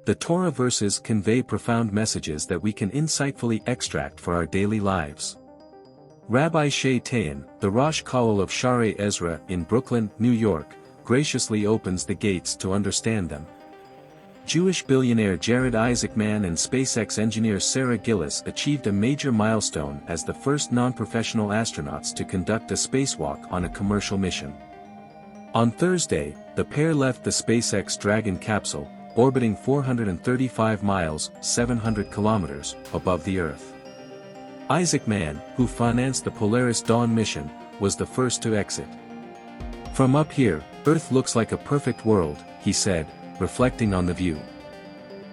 The Torah verses convey profound messages that we can insightfully extract for our daily lives. Rabbi Shay Tayan, the Rosh Kollel of Shaarei Ezra in Brooklyn, New York, graciously opens the gates to understand them. Jewish billionaire Jared Isaacman and SpaceX engineer Sarah Gillis achieved a major milestone as the first non-professional astronauts to conduct a spacewalk on a commercial mission. On Thursday, the pair left the SpaceX Dragon capsule, orbiting 435 miles (700 kilometers) above the Earth. Isaacman, who financed the Polaris Dawn mission, was the first to exit. "From up here, Earth looks like a perfect world," he said, reflecting on the view.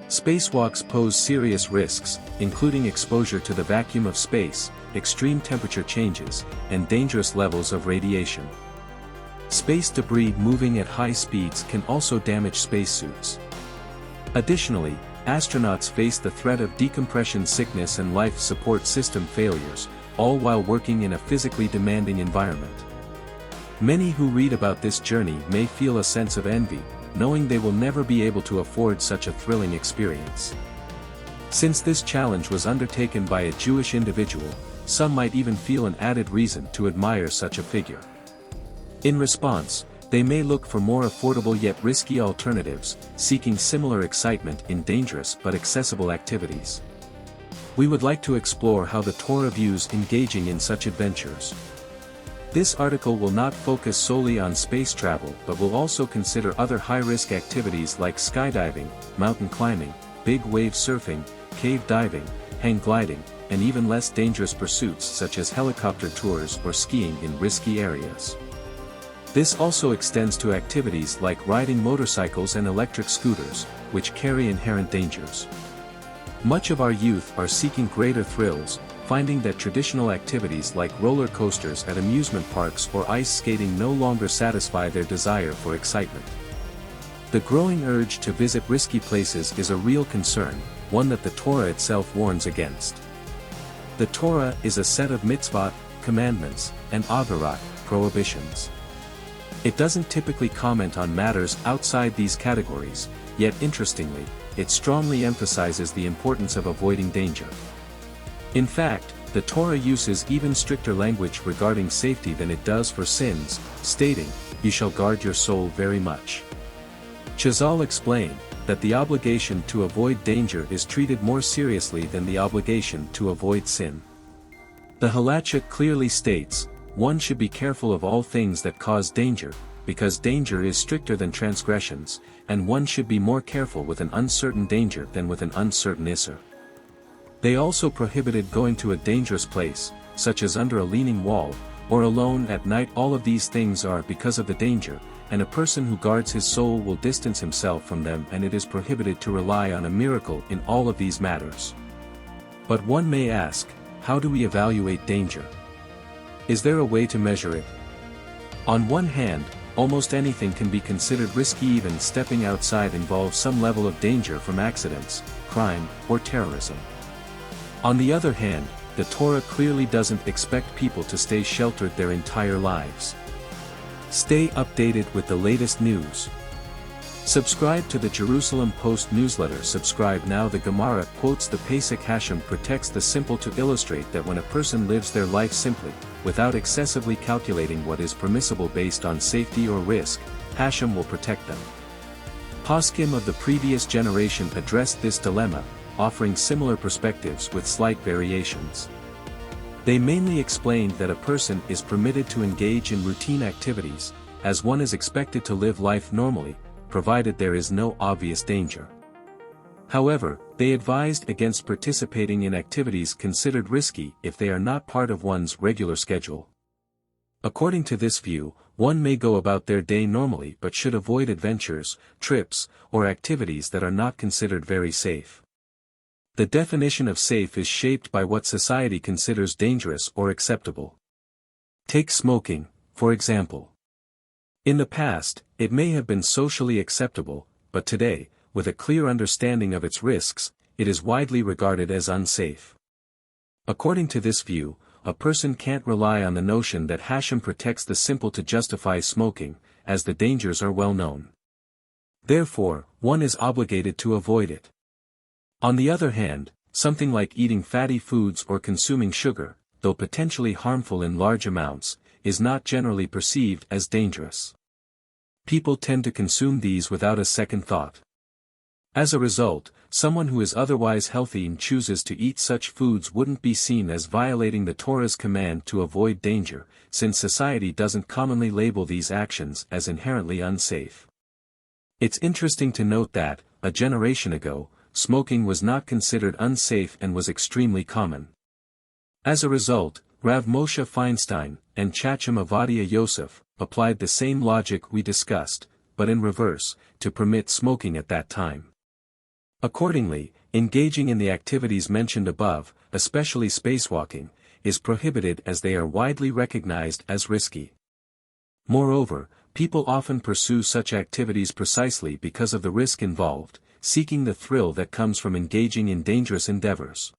Spacewalks pose serious risks, including exposure to the vacuum of space, extreme temperature changes, and dangerous levels of radiation. Space debris moving at high speeds can also damage spacesuits. Additionally, astronauts face the threat of decompression sickness and life support system failures, all while working in a physically demanding environment. Many who read about this journey may feel a sense of envy, knowing they will never be able to afford such a thrilling experience. Since this challenge was undertaken by a Jewish individual, some might even feel an added reason to admire such a figure. In response, they may look for more affordable yet risky alternatives, seeking similar excitement in dangerous but accessible activities. We would like to explore how the Torah views engaging in such adventures. This article will not focus solely on space travel but will also consider other high-risk activities like skydiving, mountain climbing, big wave surfing, cave diving, hang gliding, and even less dangerous pursuits such as helicopter tours or skiing in risky areas. This also extends to activities like riding motorcycles and electric scooters, which carry inherent dangers. Much of our youth are seeking greater thrills, finding that traditional activities like roller coasters at amusement parks or ice skating no longer satisfy their desire for excitement. The growing urge to visit risky places is a real concern, one that the Torah itself warns against. The Torah is a set of mitzvot, commandments, and averot, prohibitions. It doesn't typically comment on matters outside these categories, yet interestingly, it strongly emphasizes the importance of avoiding danger. In fact, the Torah uses even stricter language regarding safety than it does for sins, stating, "You shall guard your soul very much." Chazal explained that the obligation to avoid danger is treated more seriously than the obligation to avoid sin. The Halacha clearly states, one should be careful of all things that cause danger, because danger is stricter than transgressions, and one should be more careful with an uncertain danger than with an uncertain issur. They also prohibited going to a dangerous place, such as under a leaning wall, or alone at night. All of these things are because of the danger, and a person who guards his soul will distance himself from them, and it is prohibited to rely on a miracle in all of these matters. But one may ask, how do we evaluate danger? Is there a way to measure it? On one hand, almost anything can be considered risky. Even stepping outside involves some level of danger from accidents, crime, or terrorism. On the other hand, the Torah clearly doesn't expect people to stay sheltered their entire lives. Stay updated with the latest news. Subscribe to the Jerusalem Post newsletter. Subscribe now. The Gemara quotes the Pasuk, Hashem protects the simple, to illustrate that when a person lives their life simply, without excessively calculating what is permissible based on safety or risk, Hashem will protect them. Poskim of the previous generation addressed this dilemma, offering similar perspectives with slight variations. They mainly explained that a person is permitted to engage in routine activities, as one is expected to live life normally, provided there is no obvious danger. However, they advised against participating in activities considered risky if they are not part of one's regular schedule. According to this view, one may go about their day normally but should avoid adventures, trips, or activities that are not considered very safe. The definition of safe is shaped by what society considers dangerous or acceptable. Take smoking, for example. In the past, it may have been socially acceptable, but today, with a clear understanding of its risks, it is widely regarded as unsafe. According to this view, a person can't rely on the notion that Hashem protects the simple to justify smoking, as the dangers are well known. Therefore, one is obligated to avoid it. On the other hand, something like eating fatty foods or consuming sugar, though potentially harmful in large amounts, is not generally perceived as dangerous. People tend to consume these without a second thought. As a result, someone who is otherwise healthy and chooses to eat such foods wouldn't be seen as violating the Torah's command to avoid danger, since society doesn't commonly label these actions as inherently unsafe. It's interesting to note that, a generation ago, smoking was not considered unsafe and was extremely common. As a result, Rav Moshe Feinstein and Chacham Avadia Yosef applied the same logic we discussed, but in reverse, to permit smoking at that time. Accordingly, engaging in the activities mentioned above, especially spacewalking, is prohibited as they are widely recognized as risky. Moreover, people often pursue such activities precisely because of the risk involved, seeking the thrill that comes from engaging in dangerous endeavors.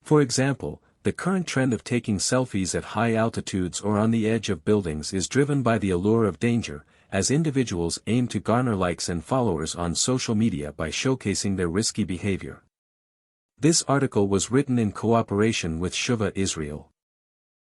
For example, the current trend of taking selfies at high altitudes or on the edge of buildings is driven by the allure of danger, as individuals aim to garner likes and followers on social media by showcasing their risky behavior. This article was written in cooperation with Shuvah Israel.